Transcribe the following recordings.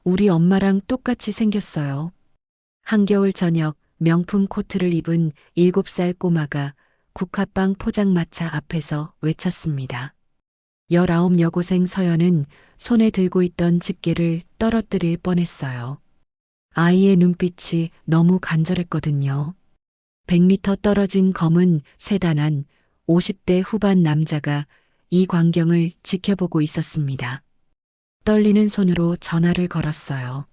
우리 엄마랑 똑같이 생겼어요. 한겨울 저녁 명품 코트를 입은 7살 꼬마가 국화빵 포장마차 앞에서 외쳤습니다. 19 여고생 서연은 손에 들고 있던 집게를 떨어뜨릴 뻔했어요. 아이의 눈빛이 너무 간절했거든요. 100m 떨어진 검은 세단한 50대 후반 남자가 이 광경을 지켜보고 있었습니다. 떨리는 손으로 전화를 걸었어요.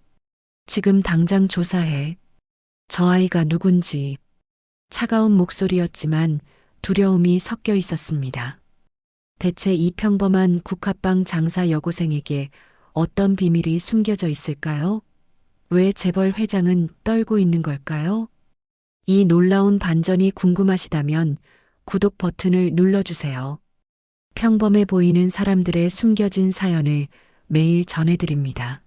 지금 당장 조사해. 저 아이가 누군지. 차가운 목소리였지만 두려움이 섞여 있었습니다. 대체 이 평범한 국화빵 장사 여고생에게 어떤 비밀이 숨겨져 있을까요? 왜 재벌 회장은 떨고 있는 걸까요? 이 놀라운 반전이 궁금하시다면 구독 버튼을 눌러주세요. 평범해 보이는 사람들의 숨겨진 사연을 매일 전해드립니다.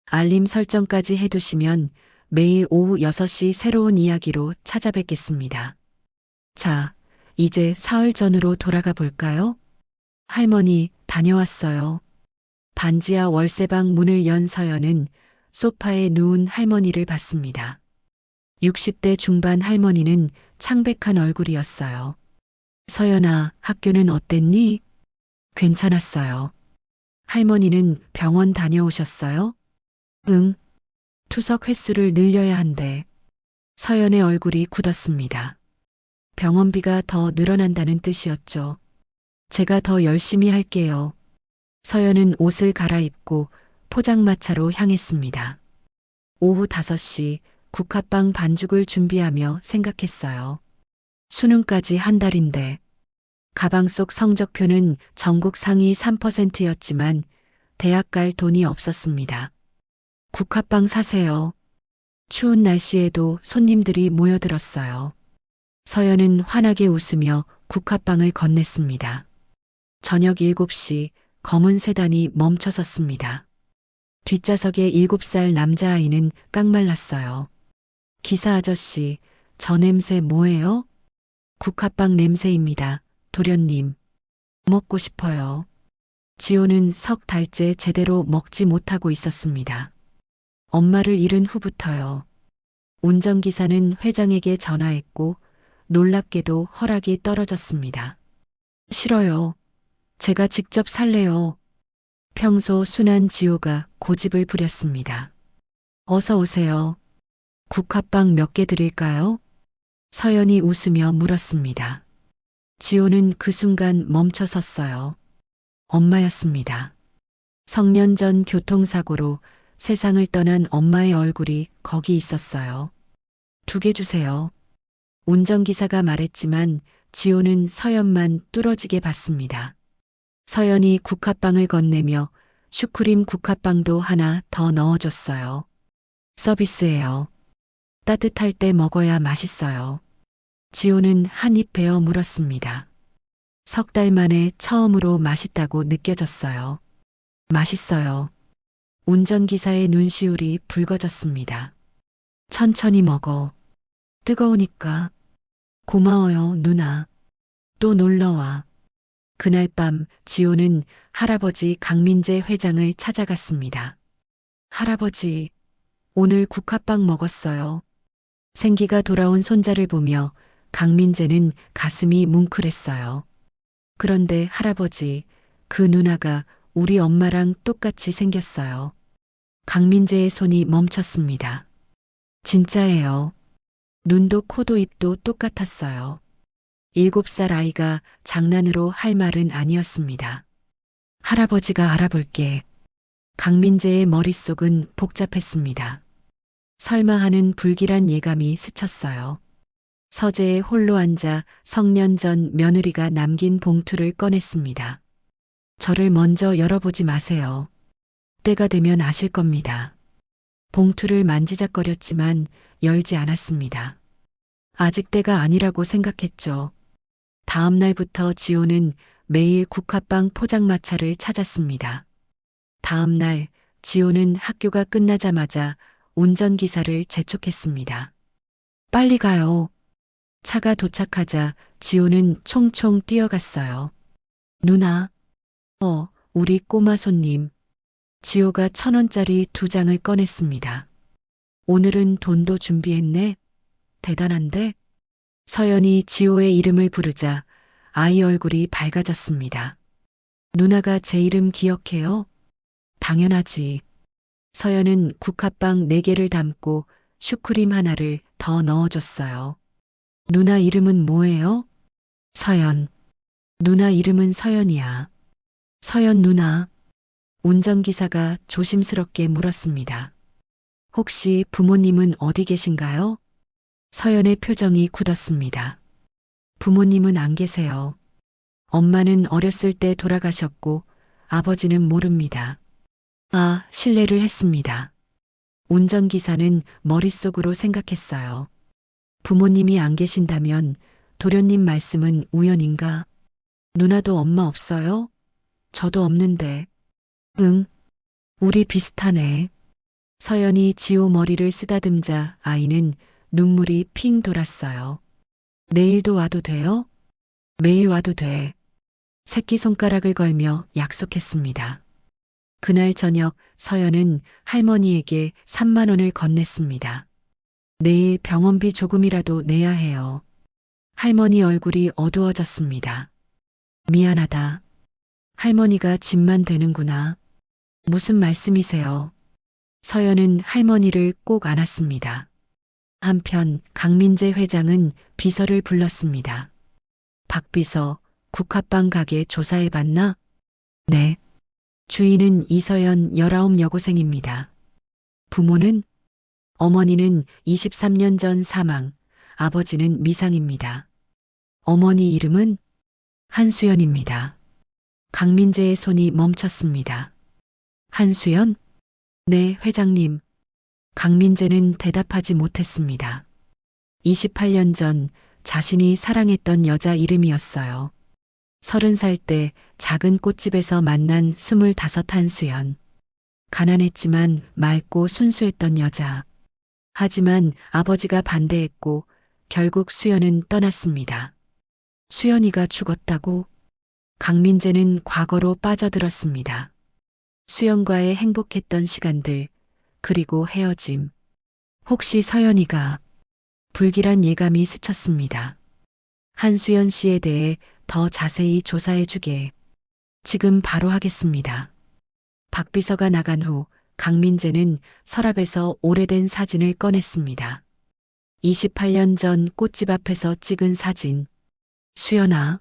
알림 설정까지 해두시면 매일 오후 6시 새로운 이야기로 찾아뵙겠습니다. 자, 이제 사흘 전으로 돌아가 볼까요? 할머니, 다녀왔어요. 반지하 월세방 문을 연 서연은 소파에 누운 할머니를 봤습니다. 60대 중반 할머니는 창백한 얼굴이었어요. 서연아, 학교는 어땠니? 괜찮았어요. 할머니는 병원 다녀오셨어요? 응. 투석 횟수를 늘려야 한대. 서연의 얼굴이 굳었습니다. 병원비가 더 늘어난다는 뜻이었죠. 제가 더 열심히 할게요. 서연은 옷을 갈아입고 포장마차로 향했습니다. 오후 5시 국화빵 반죽을 준비하며 생각했어요. 수능까지 한 달인데 가방 속 성적표는 전국 상위 3%였지만 대학 갈 돈이 없었습니다. 국화빵 사세요. 추운 날씨에도 손님들이 모여들었어요. 서연은 환하게 웃으며 국화빵을 건넸습니다. 저녁 7시 검은 세단이 멈춰섰습니다. 뒷좌석의 7살 남자아이는 깡말랐어요. 기사 아저씨, 저 냄새 뭐예요? 국화빵 냄새입니다. 도련님. 먹고 싶어요. 지호는 석 달째 제대로 먹지 못하고 있었습니다. 엄마를 잃은 후부터요. 운전기사는 회장에게 전화했고 놀랍게도 허락이 떨어졌습니다. 싫어요. 제가 직접 살래요. 평소 순한 지호가 고집을 부렸습니다. 어서 오세요. 국화빵 몇 개 드릴까요? 서연이 웃으며 물었습니다. 지호는 그 순간 멈춰 섰어요. 엄마였습니다. 성년 전 교통사고로 세상을 떠난 엄마의 얼굴이 거기 있었어요. 2개 주세요. 운전기사가 말했지만 지호는 서연만 뚫어지게 봤습니다. 서연이 국화빵을 건네며 슈크림 국화빵도 하나 더 넣어줬어요. 서비스예요. 따뜻할 때 먹어야 맛있어요. 지호는 한 입 베어 물었습니다. 3달 만에 처음으로 맛있다고 느껴졌어요. 맛있어요. 운전기사의 눈시울이 붉어졌습니다. 천천히 먹어. 뜨거우니까. 고마워요, 누나. 또 놀러와. 그날 밤 지호는 할아버지 강민재 회장을 찾아갔습니다. 할아버지, 오늘 국화빵 먹었어요. 생기가 돌아온 손자를 보며 강민재는 가슴이 뭉클했어요. 그런데 할아버지, 그 누나가 우리 엄마랑 똑같이 생겼어요. 강민재의 손이 멈췄습니다. 진짜예요. 눈도 코도 입도 똑같았어요. 7살 아이가 장난으로 할 말은 아니었습니다. 할아버지가 알아볼게. 강민재의 머릿속은 복잡했습니다. 설마 하는 불길한 예감이 스쳤어요. 서재에 홀로 앉아 성년 전 며느리가 남긴 봉투를 꺼냈습니다. 저를 먼저 열어보지 마세요. 때가 되면 아실 겁니다. 봉투를 만지작거렸지만 열지 않았습니다. 아직 때가 아니라고 생각했죠. 다음 날부터 지호는 매일 국화빵 포장마차를 찾았습니다. 다음 날 지호는 학교가 끝나자마자 운전기사를 재촉했습니다. 빨리 가요. 차가 도착하자 지호는 총총 뛰어갔어요. 누나, 우리 꼬마 손님. 지호가 1,000원짜리 2장을 꺼냈습니다. 오늘은 돈도 준비했네. 대단한데? 서연이 지호의 이름을 부르자 아이 얼굴이 밝아졌습니다. 누나가 제 이름 기억해요? 당연하지. 서연은 국화빵 4개를 담고 슈크림 하나를 더 넣어줬어요. 누나 이름은 뭐예요? 서연. 누나 이름은 서연이야. 서연 누나. 운전기사가 조심스럽게 물었습니다. 혹시 부모님은 어디 계신가요? 서연의 표정이 굳었습니다. 부모님은 안 계세요. 엄마는 어렸을 때 돌아가셨고 아버지는 모릅니다. 아, 실례를 했습니다. 운전기사는 머릿속으로 생각했어요. 부모님이 안 계신다면 도련님 말씀은 우연인가? 누나도 엄마 없어요? 저도 없는데. 응, 우리 비슷하네. 서연이 지호 머리를 쓰다듬자 아이는 눈물이 핑 돌았어요. 내일도 와도 돼요? 매일 와도 돼. 새끼손가락을 걸며 약속했습니다. 그날 저녁 서연은 할머니에게 3만 원을 건넸습니다. 내일 병원비 조금이라도 내야 해요. 할머니 얼굴이 어두워졌습니다. 미안하다. 할머니가 짐만 되는구나. 무슨 말씀이세요? 서연은 할머니를 꼭 안았습니다. 한편 강민재 회장은 비서를 불렀습니다. 박 비서, 국화빵 가게 조사해봤나? 네. 주인은 이서연 19 여고생입니다. 부모는? 어머니는 23년 전 사망, 아버지는 미상입니다. 어머니 이름은? 한수연입니다. 강민재의 손이 멈췄습니다. 한수연? 네, 회장님. 강민재는 대답하지 못했습니다. 28년 전 자신이 사랑했던 여자 이름이었어요. 30살 때 작은 꽃집에서 만난 25 한수연. 가난했지만 맑고 순수했던 여자. 하지만 아버지가 반대했고 결국 수연은 떠났습니다. 수연이가 죽었다고? 강민재는 과거로 빠져들었습니다. 수연과의 행복했던 시간들, 그리고 헤어짐. 혹시 서연이가 불길한 예감이 스쳤습니다. 한수연 씨에 대해 더 자세히 조사해 주게. 지금 바로 하겠습니다. 박 비서가 나간 후 강민재는 서랍에서 오래된 사진을 꺼냈습니다. 28년 전 꽃집 앞에서 찍은 사진. 수연아.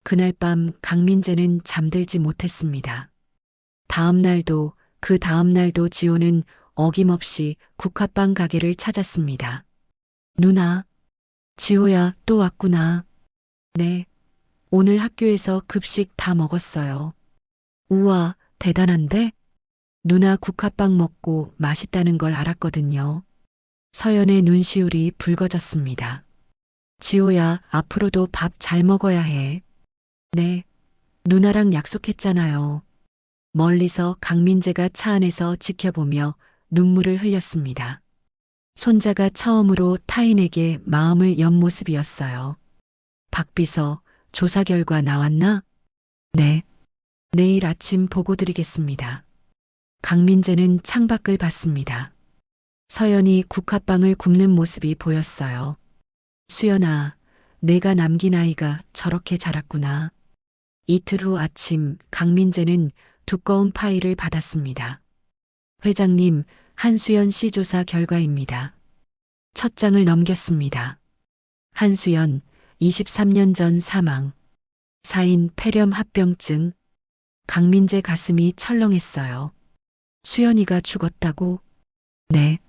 그날 밤 강민재는 잠들지 못했습니다. 다음 날도 그 다음 날도 지호는 어김없이 국화빵 가게를 찾았습니다. 누나. 지호야, 또 왔구나. 네. 오늘 학교에서 급식 다 먹었어요. 우와, 대단한데? 누나 국화빵 먹고 맛있다는 걸 알았거든요. 서연의 눈시울이 붉어졌습니다. 지호야, 앞으로도 밥 잘 먹어야 해. 네. 누나랑 약속했잖아요. 멀리서 강민재가 차 안에서 지켜보며 눈물을 흘렸습니다. 손자가 처음으로 타인에게 마음을 연 모습이었어요. 박 비서, 조사 결과 나왔나? 네. 내일 아침 보고 드리겠습니다. 강민재는 창밖을 봤습니다. 서연이 국화빵을 굽는 모습이 보였어요. 수연아, 내가 남긴 아이가 저렇게 자랐구나. 이틀 후 아침 강민재는 두꺼운 파일을 받았습니다. 회장님, 한수연 씨 조사 결과입니다. 첫 장을 넘겼습니다. 한수연, 23년 전 사망. 사인 폐렴 합병증. 강민재 가슴이 철렁했어요. 수연이가 죽었다고? 네.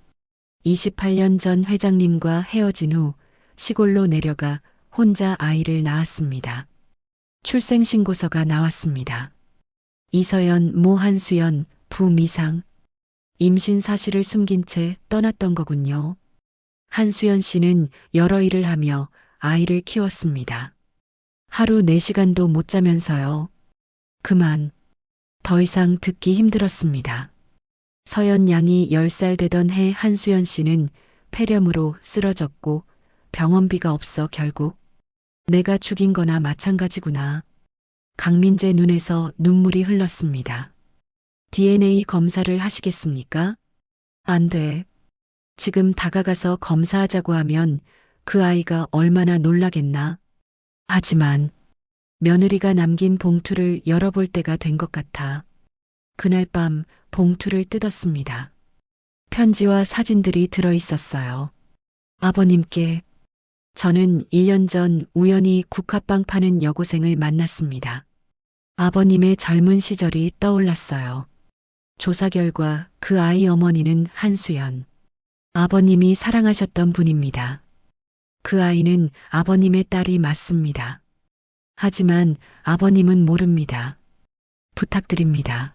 28년 전 회장님과 헤어진 후 시골로 내려가 혼자 아이를 낳았습니다. 출생신고서가 나왔습니다. 이서연, 모 한수연, 부미상. 임신 사실을 숨긴 채 떠났던 거군요. 한수연 씨는 여러 일을 하며 아이를 키웠습니다. 하루 4시간도 못 자면서요. 그만. 더 이상 듣기 힘들었습니다. 서연 양이 10살 되던 해 한수연 씨는 폐렴으로 쓰러졌고 병원비가 없어 결국 내가 죽인 거나 마찬가지구나. 강민재 눈에서 눈물이 흘렀습니다. DNA 검사를 하시겠습니까? 안 돼. 지금 다가가서 검사하자고 하면 그 아이가 얼마나 놀라겠나. 하지만 며느리가 남긴 봉투를 열어볼 때가 된 것 같아. 그날 밤 봉투를 뜯었습니다. 편지와 사진들이 들어 있었어요. 아버님께 저는 1년 전 우연히 국화빵 파는 여고생을 만났습니다. 아버님의 젊은 시절이 떠올랐어요. 조사 결과 그 아이 어머니는 한수연. 아버님이 사랑하셨던 분입니다. 그 아이는 아버님의 딸이 맞습니다. 하지만 아버님은 모릅니다. 부탁드립니다.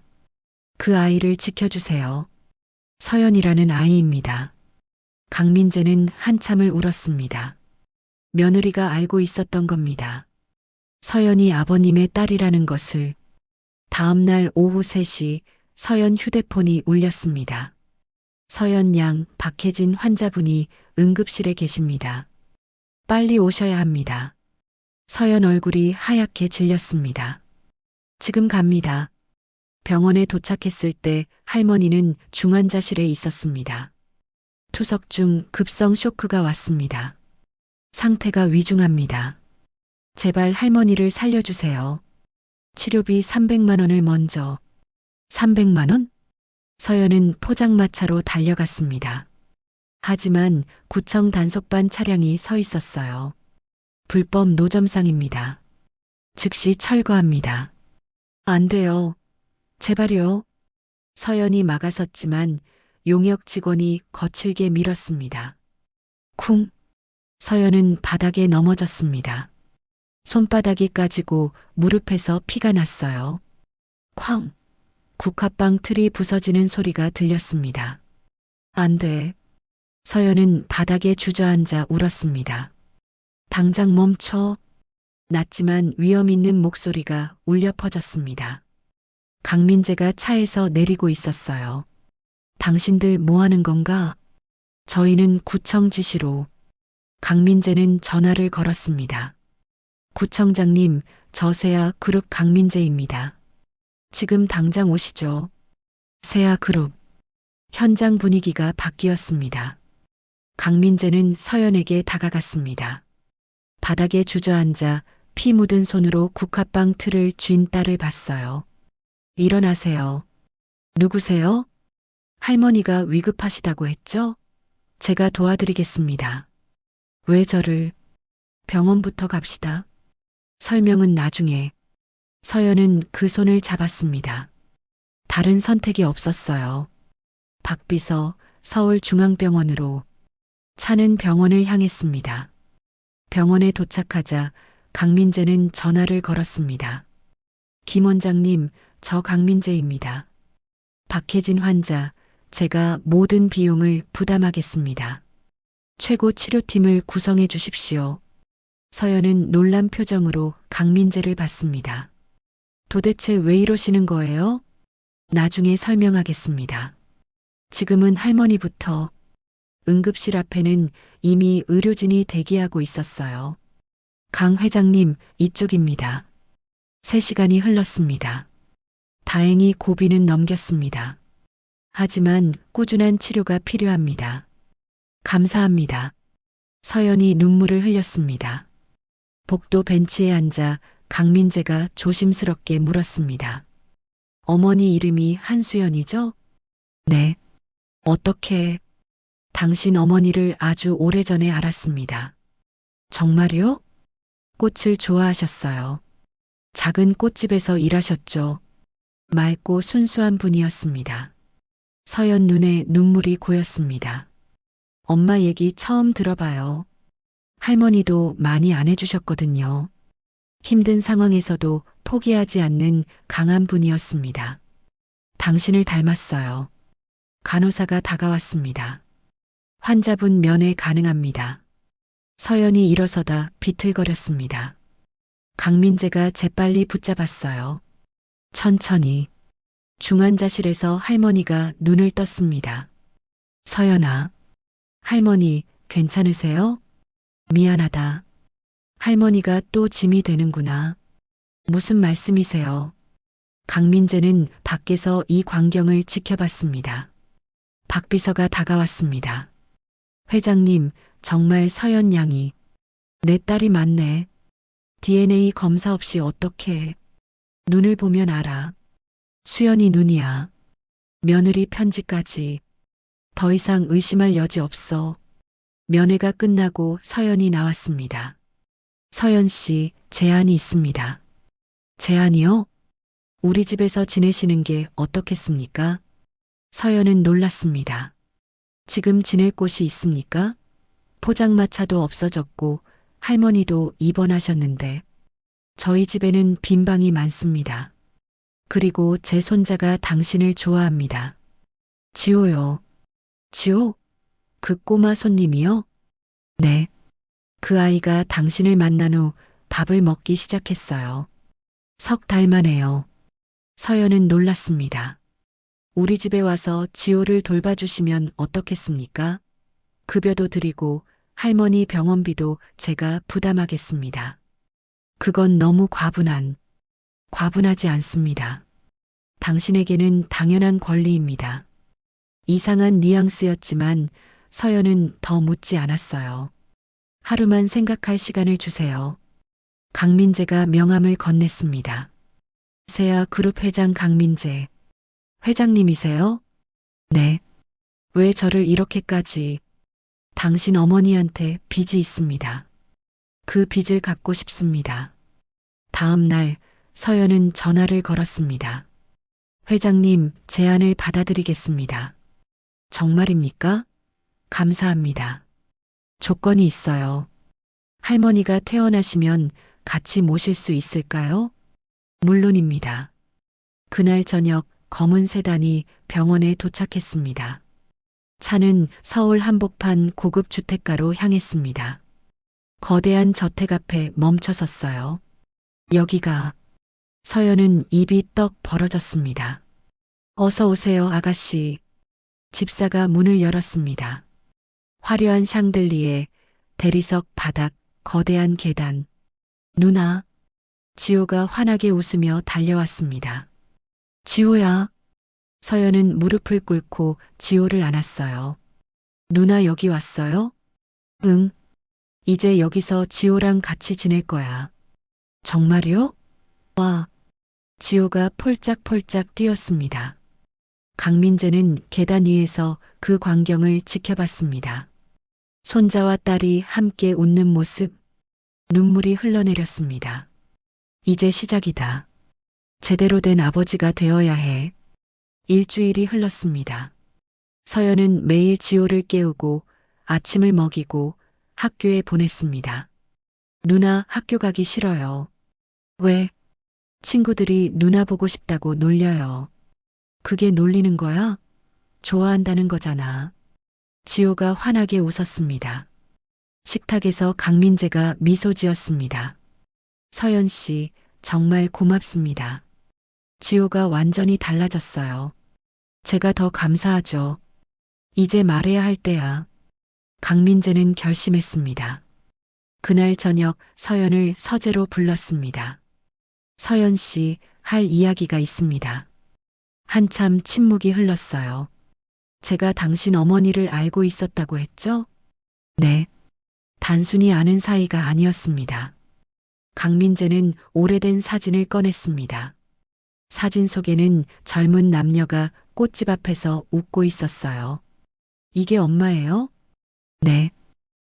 그 아이를 지켜주세요. 서연이라는 아이입니다. 강민재는 한참을 울었습니다. 며느리가 알고 있었던 겁니다. 서연이 아버님의 딸이라는 것을. 다음 날 오후 3시 서연 휴대폰이 울렸습니다. 서연 양, 박혜진 환자분이 응급실에 계십니다. 빨리 오셔야 합니다. 서연 얼굴이 하얗게 질렸습니다. 지금 갑니다. 병원에 도착했을 때 할머니는 중환자실에 있었습니다. 투석 중 급성 쇼크가 왔습니다. 상태가 위중합니다. 제발 할머니를 살려주세요. 치료비 300만 원을 먼저. 300만 원? 서연은 포장마차로 달려갔습니다. 하지만 구청 단속반 차량이 서 있었어요. 불법 노점상입니다. 즉시 철거합니다. 안 돼요. 제발요. 서연이 막아섰지만 용역 직원이 거칠게 밀었습니다. 쿵. 서연은 바닥에 넘어졌습니다. 손바닥이 까지고 무릎에서 피가 났어요. 쾅. 국화빵 틀이 부서지는 소리가 들렸습니다. 안 돼. 서연은 바닥에 주저앉아 울었습니다. 당장 멈춰. 낮지만 위험 있는 목소리가 울려 퍼졌습니다. 강민재가 차에서 내리고 있었어요. 당신들 뭐 하는 건가? 저희는 구청 지시로. 강민재는 전화를 걸었습니다. 구청장님, 저 세아 그룹 강민재입니다. 지금 당장 오시죠. 세아 그룹. 현장 분위기가 바뀌었습니다. 강민재는 서연에게 다가갔습니다. 바닥에 주저앉아 피 묻은 손으로 국화빵 틀을 쥔 딸을 봤어요. 일어나세요. 누구세요? 할머니가 위급하시다고 했죠? 제가 도와드리겠습니다. 왜 저를? 병원부터 갑시다. 설명은 나중에. 서연은 그 손을 잡았습니다. 다른 선택이 없었어요. 박비서 서울중앙병원으로. 차는 병원을 향했습니다. 병원에 도착하자 강민재는 전화를 걸었습니다. 김 원장님, 저 강민재입니다. 박혜진 환자, 제가 모든 비용을 부담하겠습니다. 최고 치료팀을 구성해 주십시오. 서연은 놀란 표정으로 강민재를 봤습니다. 도대체 왜 이러시는 거예요? 나중에 설명하겠습니다. 지금은 할머니부터. 응급실 앞에는 이미 의료진이 대기하고 있었어요. 강 회장님, 이쪽입니다. 3시간이 흘렀습니다. 다행히 고비는 넘겼습니다. 하지만 꾸준한 치료가 필요합니다. 감사합니다. 서연이 눈물을 흘렸습니다. 복도 벤치에 앉아 강민재가 조심스럽게 물었습니다. 어머니 이름이 한수연이죠? 네. 어떻게? 당신 어머니를 아주 오래전에 알았습니다. 정말요? 꽃을 좋아하셨어요. 작은 꽃집에서 일하셨죠. 맑고 순수한 분이었습니다. 서연 눈에 눈물이 고였습니다. 엄마 얘기 처음 들어봐요. 할머니도 많이 안 해주셨거든요. 힘든 상황에서도 포기하지 않는 강한 분이었습니다. 당신을 닮았어요. 간호사가 다가왔습니다. 환자분 면회 가능합니다. 서연이 일어서다 비틀거렸습니다. 강민재가 재빨리 붙잡았어요. 천천히. 중환자실에서 할머니가 눈을 떴습니다. 서연아. 할머니, 괜찮으세요? 미안하다. 할머니가 또 짐이 되는구나. 무슨 말씀이세요? 강민재는 밖에서 이 광경을 지켜봤습니다. 박 비서가 다가왔습니다. 회장님, 정말 서연 양이 내 딸이 맞네. DNA 검사 없이 어떻게? 눈을 보면 알아. 수연이 눈이야. 며느리 편지까지. 더 이상 의심할 여지 없어. 면회가 끝나고 서연이 나왔습니다. 서연 씨, 제안이 있습니다. 제안이요? 우리 집에서 지내시는 게 어떻겠습니까? 서연은 놀랐습니다. 지금 지낼 곳이 있습니까? 포장마차도 없어졌고 할머니도 입원하셨는데 저희 집에는 빈 방이 많습니다. 그리고 제 손자가 당신을 좋아합니다. 지호요. 지호? 그 꼬마 손님이요? 네. 그 아이가 당신을 만난 후 밥을 먹기 시작했어요. 석 달 만에요. 서연은 놀랐습니다. 우리 집에 와서 지호를 돌봐주시면 어떻겠습니까? 급여도 드리고 할머니 병원비도 제가 부담하겠습니다. 그건 너무 과분하지 않습니다. 당신에게는 당연한 권리입니다. 이상한 뉘앙스였지만 서연은 더 묻지 않았어요. 하루만 생각할 시간을 주세요. 강민재가 명함을 건넸습니다. 세아 그룹 회장 강민재. 회장님이세요? 네. 왜 저를 이렇게까지? 당신 어머니한테 빚이 있습니다. 그 빚을 갚고 싶습니다. 다음 날 서연은 전화를 걸었습니다. 회장님, 제안을 받아들이겠습니다. 정말입니까? 감사합니다. 조건이 있어요. 할머니가 퇴원하시면 같이 모실 수 있을까요? 물론입니다. 그날 저녁 검은 세단이 병원에 도착했습니다. 차는 서울 한복판 고급 주택가로 향했습니다. 거대한 저택 앞에 멈춰섰어요. 여기가. 서연은 입이 떡 벌어졌습니다. 어서 오세요, 아가씨. 집사가 문을 열었습니다. 화려한 샹들리에, 대리석 바닥, 거대한 계단. 누나. 지호가 환하게 웃으며 달려왔습니다. 지호야. 서연은 무릎을 꿇고 지호를 안았어요. 누나 여기 왔어요? 응. 이제 여기서 지호랑 같이 지낼 거야. 정말요? 와. 지호가 폴짝폴짝 뛰었습니다. 강민재는 계단 위에서 그 광경을 지켜봤습니다. 손자와 딸이 함께 웃는 모습, 눈물이 흘러내렸습니다. 이제 시작이다. 제대로 된 아버지가 되어야 해. 일주일이 흘렀습니다. 서연은 매일 지호를 깨우고 아침을 먹이고 학교에 보냈습니다. 누나 학교 가기 싫어요. 왜? 친구들이 누나 보고 싶다고 놀려요. 그게 놀리는 거야? 좋아한다는 거잖아. 지호가 환하게 웃었습니다. 식탁에서 강민재가 미소 지었습니다. 서연 씨, 정말 고맙습니다. 지호가 완전히 달라졌어요. 제가 더 감사하죠. 이제 말해야 할 때야. 강민재는 결심했습니다. 그날 저녁 서연을 서재로 불렀습니다. 서연 씨, 할 이야기가 있습니다. 한참 침묵이 흘렀어요. 제가 당신 어머니를 알고 있었다고 했죠? 네. 단순히 아는 사이가 아니었습니다. 강민재는 오래된 사진을 꺼냈습니다. 사진 속에는 젊은 남녀가 꽃집 앞에서 웃고 있었어요. 이게 엄마예요? 네.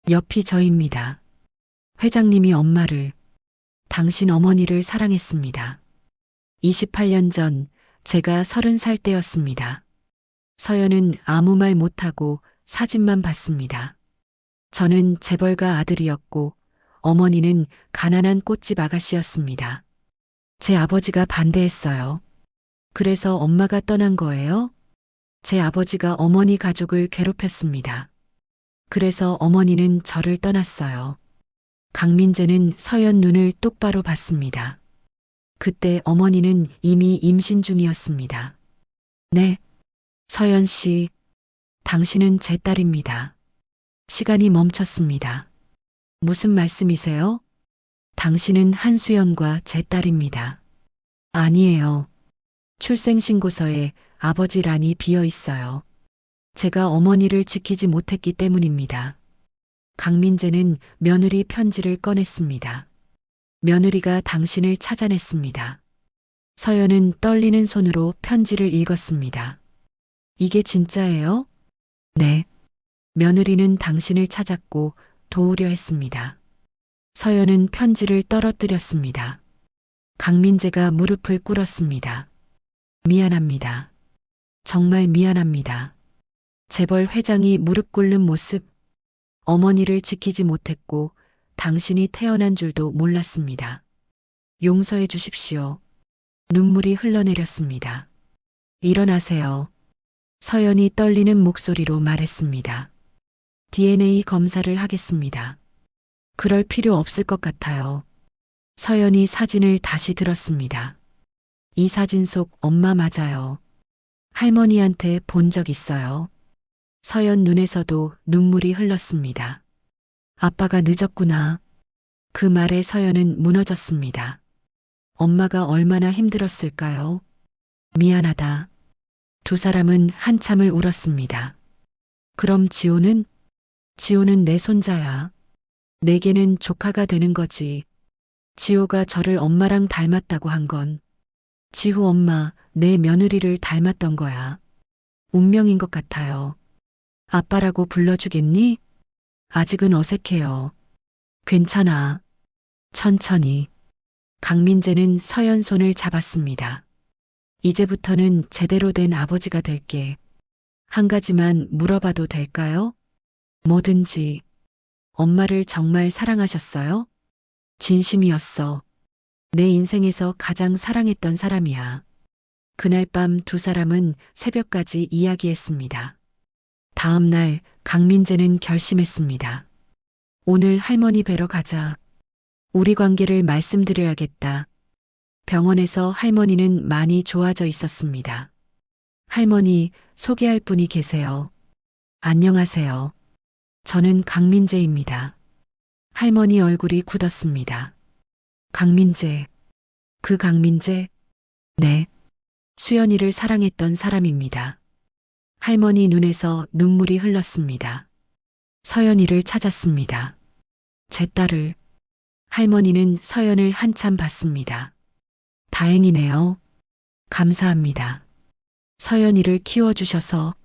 옆이 저입니다. 회장님이 엄마를, 당신 어머니를 사랑했습니다. 28년 전 제가 30살 때였습니다. 서연은 아무 말 못하고 사진만 봤습니다. 저는 재벌가 아들이었고 어머니는 가난한 꽃집 아가씨였습니다. 제 아버지가 반대했어요. 그래서 엄마가 떠난 거예요? 제 아버지가 어머니 가족을 괴롭혔습니다. 그래서 어머니는 저를 떠났어요. 강민재는 서연 눈을 똑바로 봤습니다. 그때 어머니는 이미 임신 중이었습니다. 네. 서연 씨, 당신은 제 딸입니다. 시간이 멈췄습니다. 무슨 말씀이세요? 당신은 한수연과 제 딸입니다. 아니에요. 출생신고서에 아버지란이 비어 있어요. 제가 어머니를 지키지 못했기 때문입니다. 강민재는 며느리 편지를 꺼냈습니다. 며느리가 당신을 찾아냈습니다. 서연은 떨리는 손으로 편지를 읽었습니다. 이게 진짜예요? 네. 며느리는 당신을 찾았고 도우려 했습니다. 서연은 편지를 떨어뜨렸습니다. 강민재가 무릎을 꿇었습니다. 미안합니다. 정말 미안합니다. 재벌 회장이 무릎 꿇는 모습, 어머니를 지키지 못했고 당신이 태어난 줄도 몰랐습니다. 용서해 주십시오. 눈물이 흘러내렸습니다. 일어나세요. 서연이 떨리는 목소리로 말했습니다. DNA 검사를 하겠습니다. 그럴 필요 없을 것 같아요. 서연이 사진을 다시 들었습니다. 이 사진 속 엄마 맞아요. 할머니한테 본 적 있어요. 서연 눈에서도 눈물이 흘렀습니다. 아빠가 늦었구나. 그 말에 서연은 무너졌습니다. 엄마가 얼마나 힘들었을까요? 미안하다. 두 사람은 한참을 울었습니다. 그럼 지호는? 지호는 내 손자야. 내게는 조카가 되는 거지. 지호가 저를 엄마랑 닮았다고 한 건 지호 엄마, 내 며느리를 닮았던 거야. 운명인 것 같아요. 아빠라고 불러주겠니? 아직은 어색해요. 괜찮아. 천천히. 강민재는 서연 손을 잡았습니다. 이제부터는 제대로 된 아버지가 될게. 한 가지만 물어봐도 될까요? 뭐든지. 엄마를 정말 사랑하셨어요? 진심이었어. 내 인생에서 가장 사랑했던 사람이야. 그날 밤 두 사람은 새벽까지 이야기했습니다. 다음 날 강민재는 결심했습니다. 오늘 할머니 뵈러 가자. 우리 관계를 말씀드려야겠다. 병원에서 할머니는 많이 좋아져 있었습니다. 할머니, 소개할 분이 계세요. 안녕하세요. 저는 강민재입니다. 할머니 얼굴이 굳었습니다. 강민재. 그 강민재? 네. 수연이를 사랑했던 사람입니다. 할머니 눈에서 눈물이 흘렀습니다. 서연이를 찾았습니다. 제 딸을. 할머니는 서연을 한참 봤습니다. 다행이네요. 감사합니다. 서연이를 키워주셔서.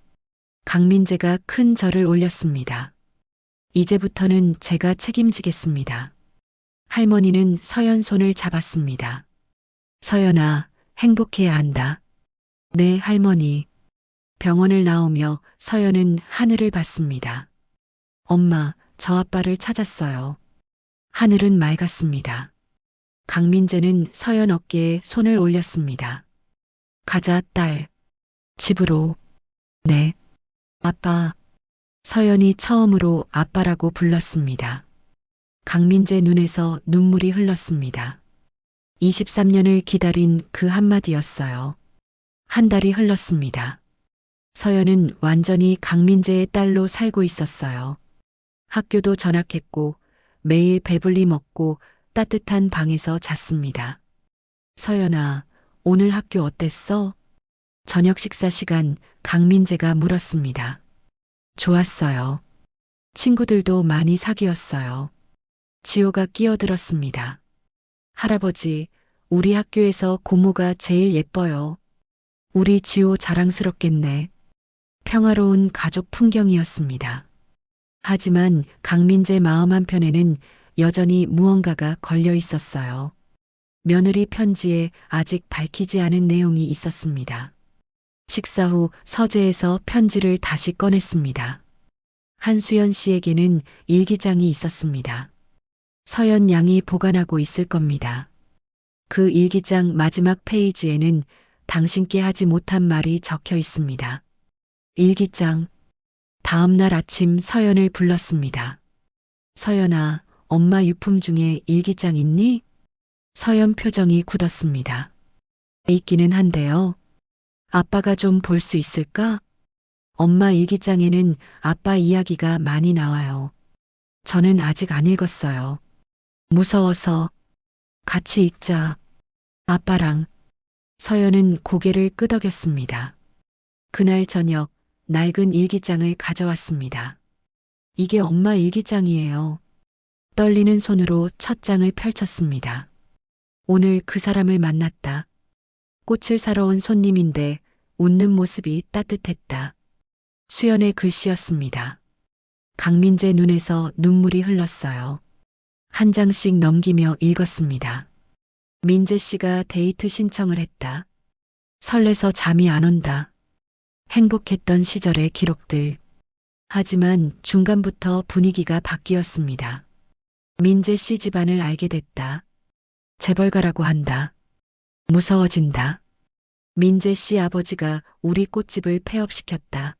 강민재가 큰 절을 올렸습니다. 이제부터는 제가 책임지겠습니다. 할머니는 서연 손을 잡았습니다. 서연아, 행복해야 한다. 네, 할머니. 병원을 나오며 서연은 하늘을 봤습니다. 엄마, 저 아빠를 찾았어요. 하늘은 맑았습니다. 강민재는 서연 어깨에 손을 올렸습니다. 가자, 딸. 집으로. 네. 아빠. 서연이 처음으로 아빠라고 불렀습니다. 강민재 눈에서 눈물이 흘렀습니다. 23년을 기다린 그 한마디였어요. 한 달이 흘렀습니다. 서연은 완전히 강민재의 딸로 살고 있었어요. 학교도 전학했고 매일 배불리 먹고 따뜻한 방에서 잤습니다. 서연아, 오늘 학교 어땠어? 저녁 식사 시간 강민재가 물었습니다. 좋았어요. 친구들도 많이 사귀었어요. 지호가 끼어들었습니다. 할아버지, 우리 학교에서 고모가 제일 예뻐요. 우리 지호 자랑스럽겠네. 평화로운 가족 풍경이었습니다. 하지만 강민재 마음 한편에는 여전히 무언가가 걸려 있었어요. 며느리 편지에 아직 밝히지 않은 내용이 있었습니다. 식사 후 서재에서 편지를 다시 꺼냈습니다. 한수연 씨에게는 일기장이 있었습니다. 서연 양이 보관하고 있을 겁니다. 그 일기장 마지막 페이지에는 당신께 하지 못한 말이 적혀 있습니다. 일기장. 다음 날 아침 서연을 불렀습니다. 서연아, 엄마 유품 중에 일기장 있니? 서연 표정이 굳었습니다. 있기는 한데요. 아빠가 좀 볼 수 있을까? 엄마 일기장에는 아빠 이야기가 많이 나와요. 저는 아직 안 읽었어요. 무서워서. 같이 읽자. 아빠랑. 서연은 고개를 끄덕였습니다. 그날 저녁 낡은 일기장을 가져왔습니다. 이게 엄마 일기장이에요. 떨리는 손으로 첫 장을 펼쳤습니다. 오늘 그 사람을 만났다. 꽃을 사러 온 손님인데 웃는 모습이 따뜻했다. 수연의 글씨였습니다. 강민재 눈에서 눈물이 흘렀어요. 한 장씩 넘기며 읽었습니다. 민재 씨가 데이트 신청을 했다. 설레서 잠이 안 온다. 행복했던 시절의 기록들. 하지만 중간부터 분위기가 바뀌었습니다. 민재 씨 집안을 알게 됐다. 재벌가라고 한다. 무서워진다. 민재 씨 아버지가 우리 꽃집을 폐업시켰다.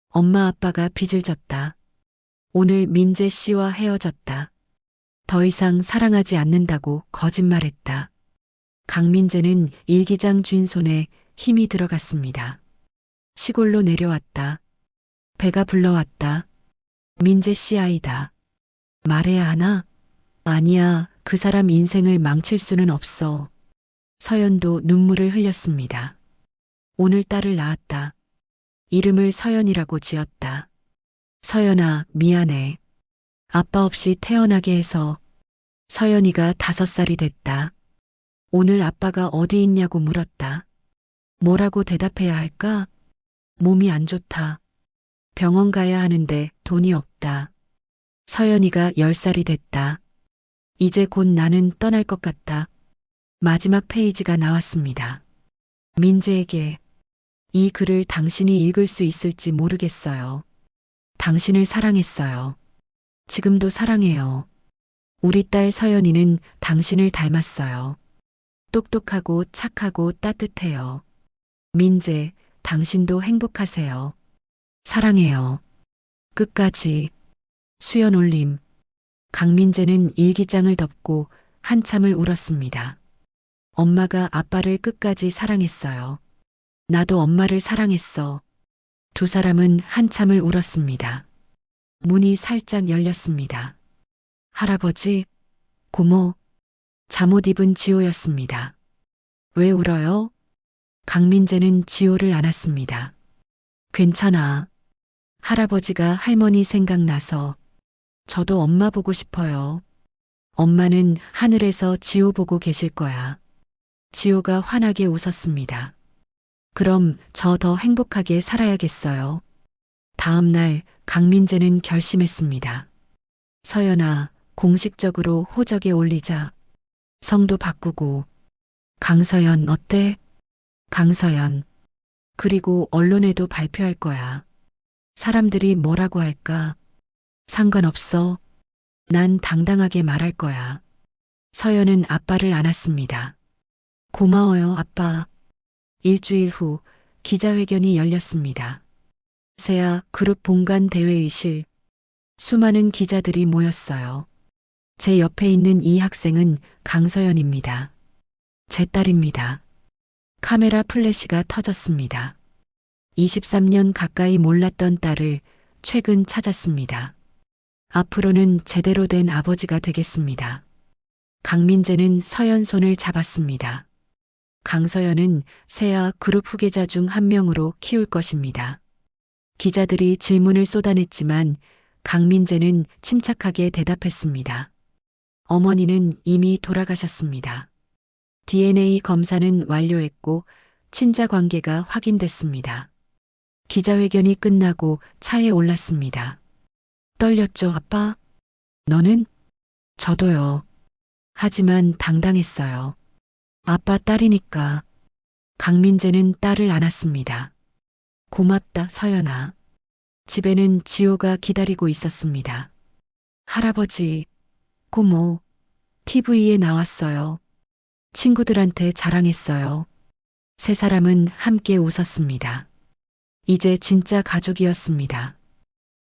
엄마 아빠가 빚을 졌다. 오늘 민재 씨와 헤어졌다. 더 이상 사랑하지 않는다고 거짓말했다. 강민재는 일기장 쥔 손에 힘이 들어갔습니다. 시골로 내려왔다. 배가 불러왔다. 민재 씨 아이다. 말해야 하나? 아니야, 그 사람 인생을 망칠 수는 없어. 서연도 눈물을 흘렸습니다. 오늘 딸을 낳았다. 이름을 서연이라고 지었다. 서연아, 미안해. 아빠 없이 태어나게 해서. 서연이가 5살이 됐다. 오늘 아빠가 어디 있냐고 물었다. 뭐라고 대답해야 할까? 몸이 안 좋다. 병원 가야 하는데 돈이 없다. 서연이가 10살이 됐다. 이제 곧 나는 떠날 것 같다. 마지막 페이지가 나왔습니다. 민재에게 이 글을 당신이 읽을 수 있을지 모르겠어요. 당신을 사랑했어요. 지금도 사랑해요. 우리 딸 서연이는 당신을 닮았어요. 똑똑하고 착하고 따뜻해요. 민재, 당신도 행복하세요. 사랑해요. 끝까지. 수연 올림. 강민재는 일기장을 덮고 한참을 울었습니다. 엄마가 아빠를 끝까지 사랑했어요. 나도 엄마를 사랑했어. 두 사람은 한참을 울었습니다. 문이 살짝 열렸습니다. 할아버지, 고모, 잠옷 입은 지호였습니다. 왜 울어요? 강민재는 지호를 안았습니다. 괜찮아. 할아버지가 할머니 생각나서. 저도 엄마 보고 싶어요. 엄마는 하늘에서 지호 보고 계실 거야. 지호가 환하게 웃었습니다. 그럼 저 더 행복하게 살아야겠어요. 다음 날 강민재는 결심했습니다. 서연아, 공식적으로 호적에 올리자. 성도 바꾸고. 강서연 어때? 강서연. 그리고 언론에도 발표할 거야. 사람들이 뭐라고 할까? 상관없어. 난 당당하게 말할 거야. 서연은 아빠를 안았습니다. 고마워요, 아빠. 일주일 후 기자회견이 열렸습니다. 세아 그룹 본관 대회의실. 수많은 기자들이 모였어요. 제 옆에 있는 이 학생은 강서연입니다. 제 딸입니다. 카메라 플래시가 터졌습니다. 23년 가까이 몰랐던 딸을 최근 찾았습니다. 앞으로는 제대로 된 아버지가 되겠습니다. 강민재는 서연 손을 잡았습니다. 강서연은 세아 그룹 후계자 중 한 명으로 키울 것입니다. 기자들이 질문을 쏟아냈지만 강민재는 침착하게 대답했습니다. 어머니는 이미 돌아가셨습니다. DNA 검사는 완료했고 친자 관계가 확인됐습니다. 기자회견이 끝나고 차에 올랐습니다. 떨렸죠, 아빠? 너는? 저도요. 하지만 당당했어요. 아빠 딸이니까. 강민재는 딸을 안았습니다. 고맙다, 서연아. 집에는 지호가 기다리고 있었습니다. 할아버지, 고모, TV에 나왔어요. 친구들한테 자랑했어요. 세 사람은 함께 웃었습니다. 이제 진짜 가족이었습니다.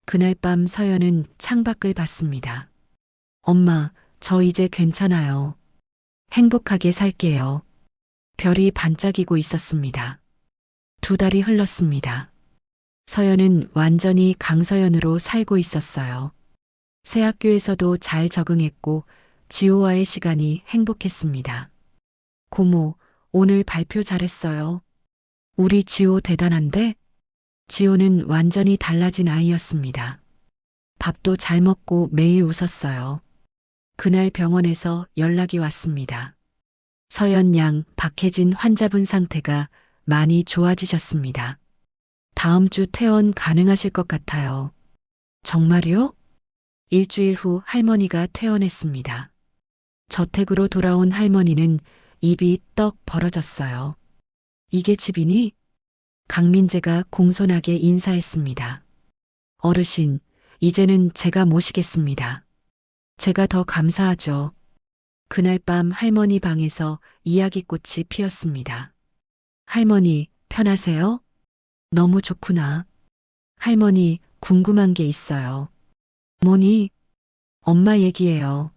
그날 밤 서연은 창밖을 봤습니다. 엄마, 저 이제 괜찮아요. 행복하게 살게요. 별이 반짝이고 있었습니다. 2달이 흘렀습니다. 서연은 완전히 강서연으로 살고 있었어요. 새 학교에서도 잘 적응했고 지호와의 시간이 행복했습니다. 고모, 오늘 발표 잘했어요. 우리 지호 대단한데? 지호는 완전히 달라진 아이였습니다. 밥도 잘 먹고 매일 웃었어요. 그날 병원에서 연락이 왔습니다. 서연 양, 박혜진 환자분 상태가 많이 좋아지셨습니다. 다음 주 퇴원 가능하실 것 같아요. 정말요? 일주일 후 할머니가 퇴원했습니다. 저택으로 돌아온 할머니는 입이 떡 벌어졌어요. 이게 집이니? 강민재가 공손하게 인사했습니다. 어르신, 이제는 제가 모시겠습니다. 제가 더 감사하죠. 그날 밤 할머니 방에서 이야기꽃이 피었습니다. 할머니, 편하세요? 너무 좋구나. 할머니, 궁금한 게 있어요. 뭐니? 엄마 얘기예요.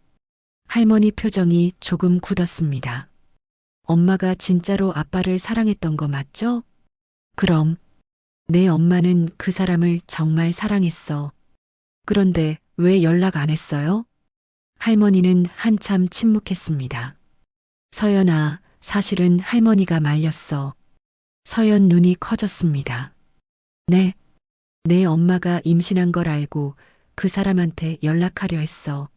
할머니 표정이 조금 굳었습니다. 엄마가 진짜로 아빠를 사랑했던 거 맞죠? 그럼, 내 엄마는 그 사람을 정말 사랑했어. 그런데 왜 연락 안 했어요? 할머니는 한참 침묵했습니다. 서연아, 사실은 할머니가 말렸어. 서연 눈이 커졌습니다. 네, 내 엄마가 임신한 걸 알고 그 사람한테 연락하려 했어.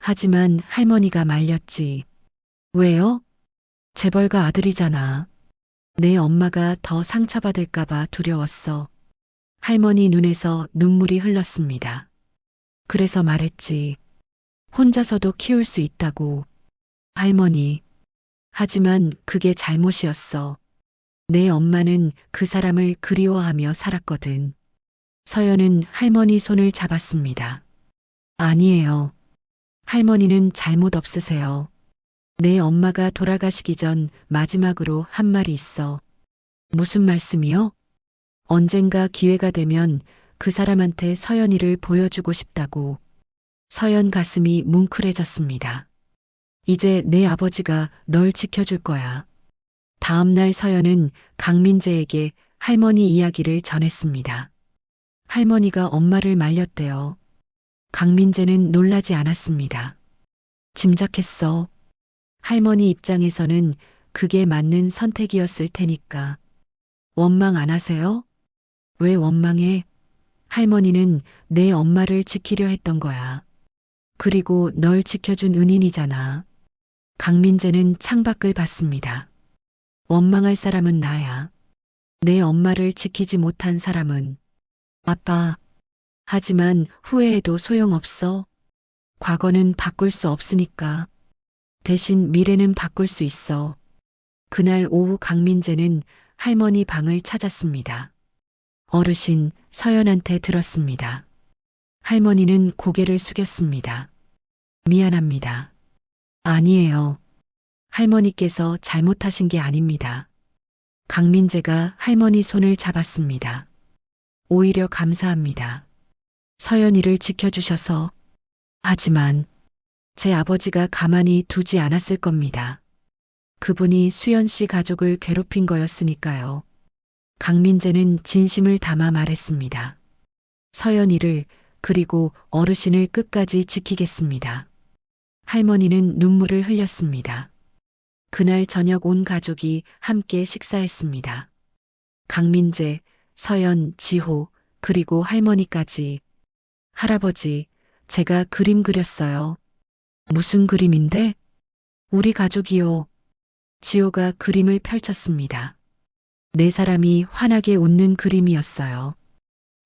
하지만 할머니가 말렸지. 왜요? 재벌가 아들이잖아. 내 엄마가 더 상처받을까봐 두려웠어. 할머니 눈에서 눈물이 흘렀습니다. 그래서 말했지. 혼자서도 키울 수 있다고. 할머니. 하지만 그게 잘못이었어. 내 엄마는 그 사람을 그리워하며 살았거든. 서연은 할머니 손을 잡았습니다. 아니에요. 할머니는 잘못 없으세요. 내 엄마가 돌아가시기 전 마지막으로 한 말이 있어. 무슨 말씀이요? 언젠가 기회가 되면 그 사람한테 서연이를 보여주고 싶다고. 서연 가슴이 뭉클해졌습니다. 이제 내 아버지가 널 지켜줄 거야. 다음 날 서연은 강민재에게 할머니 이야기를 전했습니다. 할머니가 엄마를 말렸대요. 강민재는 놀라지 않았습니다. 짐작했어. 할머니 입장에서는 그게 맞는 선택이었을 테니까. 원망 안 하세요? 왜 원망해? 할머니는 내 엄마를 지키려 했던 거야. 그리고 널 지켜준 은인이잖아. 강민재는 창밖을 봤습니다. 원망할 사람은 나야. 내 엄마를 지키지 못한 사람은 아빠. 하지만 후회해도 소용없어. 과거는 바꿀 수 없으니까. 대신 미래는 바꿀 수 있어. 그날 오후 강민재는 할머니 방을 찾았습니다. 어르신, 서연한테 들었습니다. 할머니는 고개를 숙였습니다. 미안합니다. 아니에요. 할머니께서 잘못하신 게 아닙니다. 강민재가 할머니 손을 잡았습니다. 오히려 감사합니다. 서연이를 지켜주셔서. 하지만 제 아버지가 가만히 두지 않았을 겁니다. 그분이 수연 씨 가족을 괴롭힌 거였으니까요. 강민재는 진심을 담아 말했습니다. 서연이를 그리고 어르신을 끝까지 지키겠습니다. 할머니는 눈물을 흘렸습니다. 그날 저녁 온 가족이 함께 식사했습니다. 강민재, 서연, 지호, 그리고 할머니까지. 할아버지, 제가 그림 그렸어요. 무슨 그림인데? 우리 가족이요. 지호가 그림을 펼쳤습니다. 네 사람이 환하게 웃는 그림이었어요.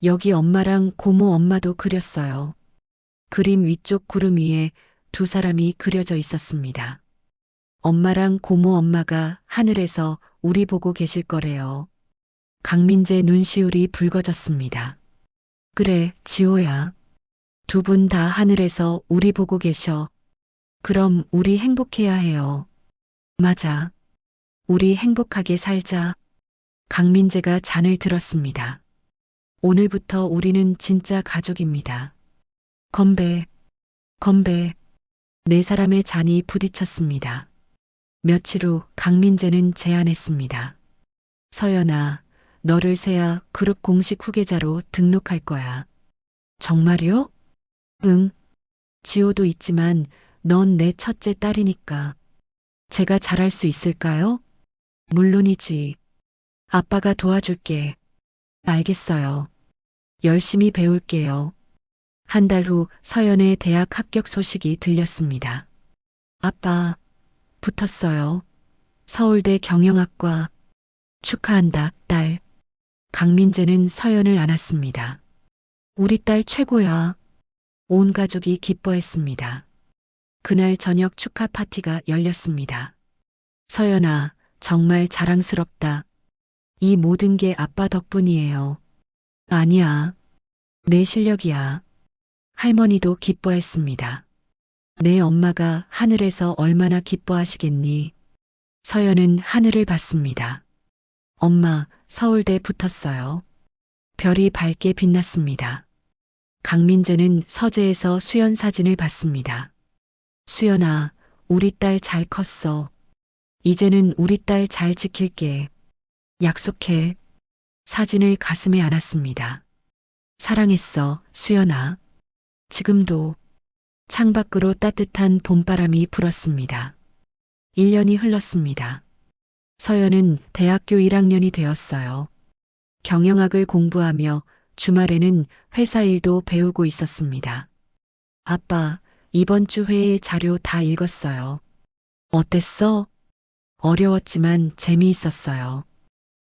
여기 엄마랑 고모 엄마도 그렸어요. 그림 위쪽 구름 위에 두 사람이 그려져 있었습니다. 엄마랑 고모 엄마가 하늘에서 우리 보고 계실 거래요. 강민재 눈시울이 붉어졌습니다. 그래, 지호야. 두 분 다 하늘에서 우리 보고 계셔. 그럼 우리 행복해야 해요. 맞아. 우리 행복하게 살자. 강민재가 잔을 들었습니다. 오늘부터 우리는 진짜 가족입니다. 건배, 건배. 네 사람의 잔이 부딪혔습니다. 며칠 후 강민재는 제안했습니다. 서연아, 너를 세아 그룹 공식 후계자로 등록할 거야. 정말요? 응. 지호도 있지만 넌 내 첫째 딸이니까. 제가 잘할 수 있을까요? 물론이지. 아빠가 도와줄게. 알겠어요. 열심히 배울게요. 한 달 후 서연의 대학 합격 소식이 들렸습니다. 아빠, 붙었어요. 서울대 경영학과. 축하한다, 딸. 강민재는 서연을 안았습니다. 우리 딸 최고야. 온 가족이 기뻐했습니다. 그날 저녁 축하 파티가 열렸습니다. 서연아, 정말 자랑스럽다. 이 모든 게 아빠 덕분이에요. 아니야. 내 실력이야. 할머니도 기뻐했습니다. 내 엄마가 하늘에서 얼마나 기뻐하시겠니? 서연은 하늘을 봤습니다. 엄마, 서울대 붙었어요. 별이 밝게 빛났습니다. 강민재는 서재에서 수연 사진을 봤습니다. 수연아, 우리 딸 잘 컸어. 이제는 우리 딸 잘 지킬게. 약속해. 사진을 가슴에 안았습니다. 사랑했어, 수연아. 지금도. 창밖으로 따뜻한 봄바람이 불었습니다. 1년이 흘렀습니다. 서연은 대학교 1학년이 되었어요. 경영학을 공부하며 주말에는 회사 일도 배우고 있었습니다. 아빠, 이번 주 회의 자료 다 읽었어요. 어땠어? 어려웠지만 재미있었어요.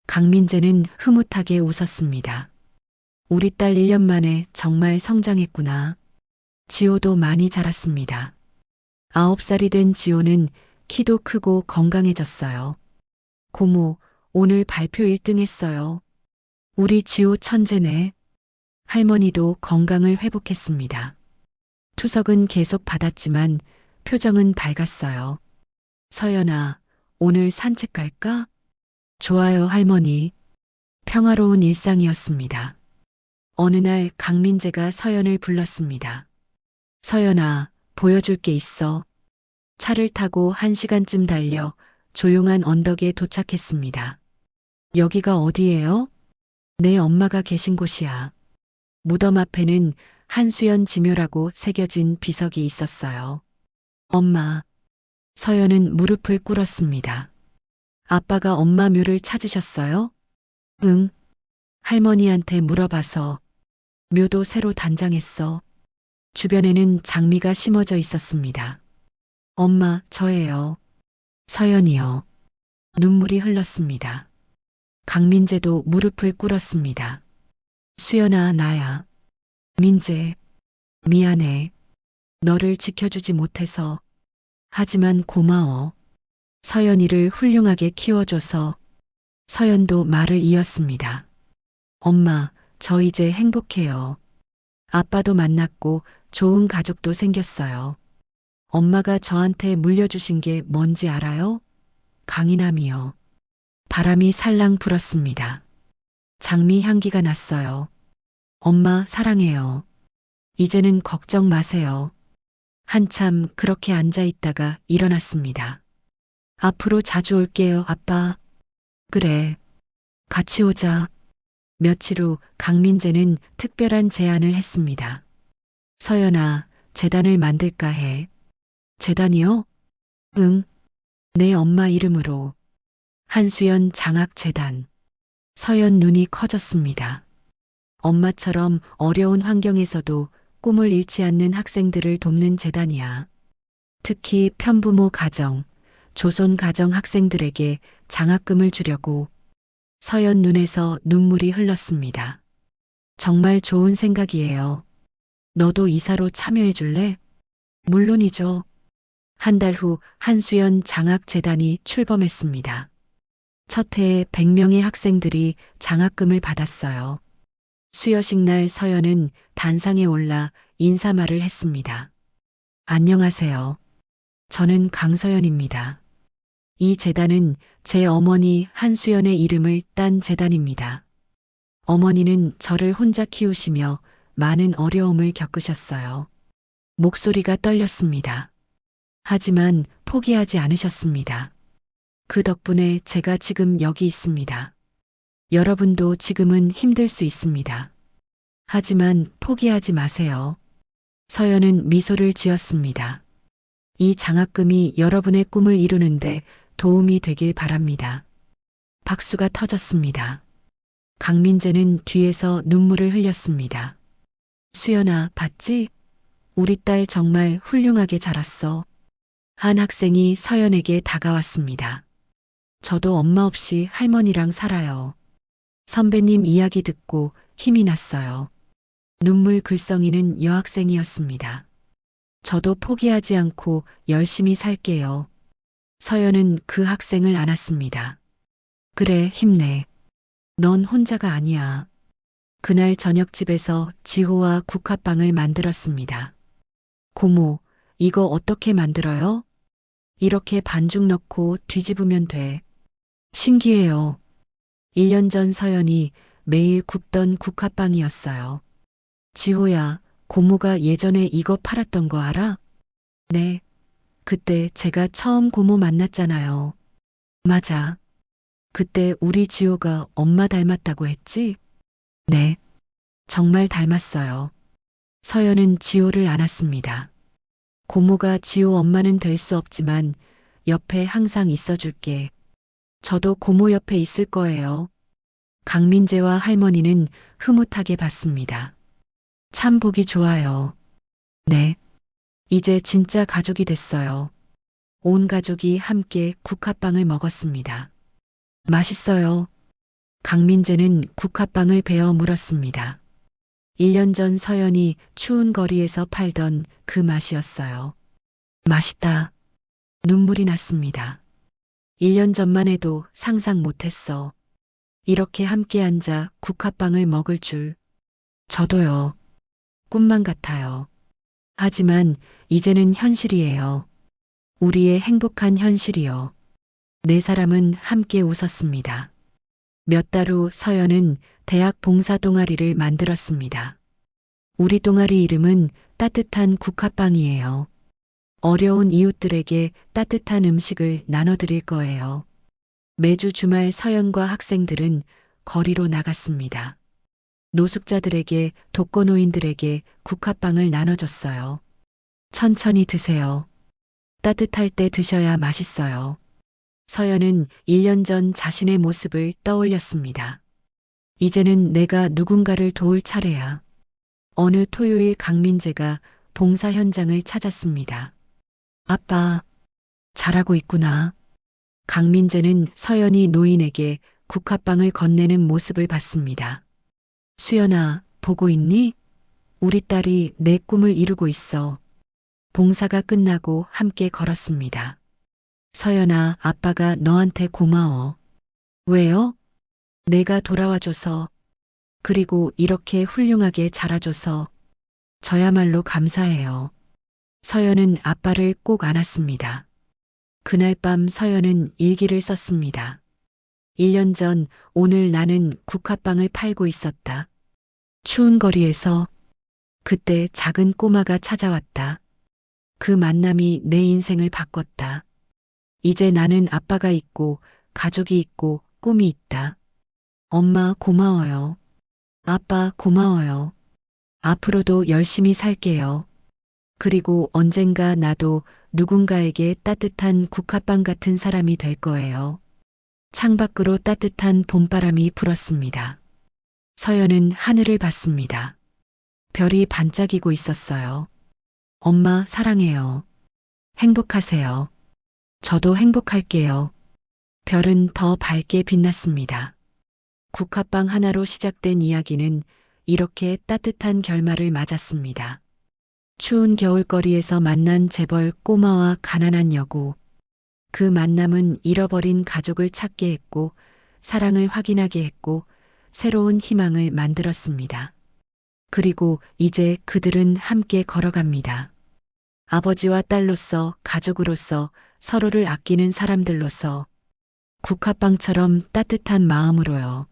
강민재는 흐뭇하게 웃었습니다. 우리 딸 1년 만에 정말 성장했구나. 지호도 많이 자랐습니다. 9살이 된 지호는 키도 크고 건강해졌어요. 고모, 오늘 발표 1등 했어요. 우리 지호 천재네. 할머니도 건강을 회복했습니다. 투석은 계속 받았지만 표정은 밝았어요. 서연아, 오늘 산책 갈까? 좋아요, 할머니. 평화로운 일상이었습니다. 어느 날 강민재가 서연을 불렀습니다. 서연아, 보여줄 게 있어. 차를 타고 1시간쯤 달려 조용한 언덕에 도착했습니다. 여기가 어디예요? 내 엄마가 계신 곳이야. 무덤 앞에는 한수연 지묘라고 새겨진 비석이 있었어요. 엄마. 서연은 무릎을 꿇었습니다. 아빠가 엄마 묘를 찾으셨어요? 응. 할머니한테 물어봐서. 묘도 새로 단장했어. 주변에는 장미가 심어져 있었습니다. 엄마, 저예요. 서연이요. 눈물이 흘렀습니다. 강민재도 무릎을 꿇었습니다. 수연아, 나야. 민재, 미안해. 너를 지켜주지 못해서. 하지만 고마워. 서연이를 훌륭하게 키워줘서. 서연도 말을 이었습니다. 엄마, 저 이제 행복해요. 아빠도 만났고 좋은 가족도 생겼어요. 엄마가 저한테 물려주신 게 뭔지 알아요? 강인함이요. 바람이 살랑 불었습니다. 장미 향기가 났어요. 엄마 사랑해요. 이제는 걱정 마세요. 한참 그렇게 앉아 있다가 일어났습니다. 앞으로 자주 올게요, 아빠. 그래. 같이 오자. 며칠 후 강민재는 특별한 제안을 했습니다. 서연아, 재단을 만들까 해. 재단이요? 응. 내 엄마 이름으로. 한수연 장학재단. 서연 눈이 커졌습니다. 엄마처럼 어려운 환경에서도 꿈을 잃지 않는 학생들을 돕는 재단이야. 특히 편부모 가정, 조선 가정 학생들에게 장학금을 주려고. 서연 눈에서 눈물이 흘렀습니다. 정말 좋은 생각이에요. 너도 이사로 참여해 줄래? 물론이죠. 한 달 후 한수연 장학재단이 출범했습니다. 첫 해에 100명의 학생들이 장학금을 받았어요. 수여식 날 서연은 단상에 올라 인사말을 했습니다. 안녕하세요. 저는 강서연입니다. 이 재단은 제 어머니 한수연의 이름을 딴 재단입니다. 어머니는 저를 혼자 키우시며 많은 어려움을 겪으셨어요. 목소리가 떨렸습니다. 하지만 포기하지 않으셨습니다. 그 덕분에 제가 지금 여기 있습니다. 여러분도 지금은 힘들 수 있습니다. 하지만 포기하지 마세요. 서연은 미소를 지었습니다. 이 장학금이 여러분의 꿈을 이루는데 도움이 되길 바랍니다. 박수가 터졌습니다. 강민재는 뒤에서 눈물을 흘렸습니다. 수연아, 봤지? 우리 딸 정말 훌륭하게 자랐어. 한 학생이 서연에게 다가왔습니다. 저도 엄마 없이 할머니랑 살아요. 선배님 이야기 듣고 힘이 났어요. 눈물 글썽이는 여학생이었습니다. 저도 포기하지 않고 열심히 살게요. 서연은 그 학생을 안았습니다. 그래, 힘내. 넌 혼자가 아니야. 그날 저녁집에서 지호와 국화빵을 만들었습니다. 고모, 이거 어떻게 만들어요? 이렇게 반죽 넣고 뒤집으면 돼. 신기해요. 1년 전 서연이 매일 굽던 국화빵이었어요. 지호야, 고모가 예전에 이거 팔았던 거 알아? 네. 그때 제가 처음 고모 만났잖아요. 맞아. 그때 우리 지호가 엄마 닮았다고 했지? 네. 정말 닮았어요. 서연은 지호를 안았습니다. 고모가 지호 엄마는 될 수 없지만 옆에 항상 있어줄게. 저도 고모 옆에 있을 거예요. 강민재와 할머니는 흐뭇하게 봤습니다. 참 보기 좋아요. 네. 이제 진짜 가족이 됐어요. 온 가족이 함께 국화빵을 먹었습니다. 맛있어요. 강민재는 국화빵을 베어 물었습니다. 1년 전 서연이 추운 거리에서 팔던 그 맛이었어요. 맛있다. 눈물이 났습니다. 1년 전만 해도 상상 못했어. 이렇게 함께 앉아 국화빵을 먹을 줄. 저도요. 꿈만 같아요. 하지만 이제는 현실이에요. 우리의 행복한 현실이요. 네 사람은 함께 웃었습니다. 몇 달 후 서연은 대학 봉사 동아리를 만들었습니다. 우리 동아리 이름은 따뜻한 국화빵이에요. 어려운 이웃들에게 따뜻한 음식을 나눠드릴 거예요. 매주 주말 서연과 학생들은 거리로 나갔습니다. 노숙자들에게 독거노인들에게 국화빵을 나눠줬어요. 천천히 드세요. 따뜻할 때 드셔야 맛있어요. 서연은 1년 전 자신의 모습을 떠올렸습니다. 이제는 내가 누군가를 도울 차례야. 어느 토요일 강민재가 봉사 현장을 찾았습니다. 아빠, 잘하고 있구나. 강민재는 서연이 노인에게 국화빵을 건네는 모습을 봤습니다. 수연아, 보고 있니? 우리 딸이 내 꿈을 이루고 있어. 봉사가 끝나고 함께 걸었습니다. 서연아, 아빠가 너한테 고마워. 왜요? 내가 돌아와줘서, 그리고 이렇게 훌륭하게 자라줘서 저야말로 감사해요. 서연은 아빠를 꼭 안았습니다. 그날 밤 서연은 일기를 썼습니다. 1년 전 오늘 나는 국화빵을 팔고 있었다. 추운 거리에서 그때 작은 꼬마가 찾아왔다. 그 만남이 내 인생을 바꿨다. 이제 나는 아빠가 있고 가족이 있고 꿈이 있다. 엄마 고마워요. 아빠 고마워요. 앞으로도 열심히 살게요. 그리고 언젠가 나도 누군가에게 따뜻한 국화빵 같은 사람이 될 거예요. 창밖으로 따뜻한 봄바람이 불었습니다. 서연은 하늘을 봤습니다. 별이 반짝이고 있었어요. 엄마 사랑해요. 행복하세요. 저도 행복할게요. 별은 더 밝게 빛났습니다. 국화빵 하나로 시작된 이야기는 이렇게 따뜻한 결말을 맞았습니다. 추운 겨울거리에서 만난 재벌 꼬마와 가난한 여고. 그 만남은 잃어버린 가족을 찾게 했고, 사랑을 확인하게 했고, 새로운 희망을 만들었습니다. 그리고 이제 그들은 함께 걸어갑니다. 아버지와 딸로서, 가족으로서, 서로를 아끼는 사람들로서, 국화빵처럼 따뜻한 마음으로요.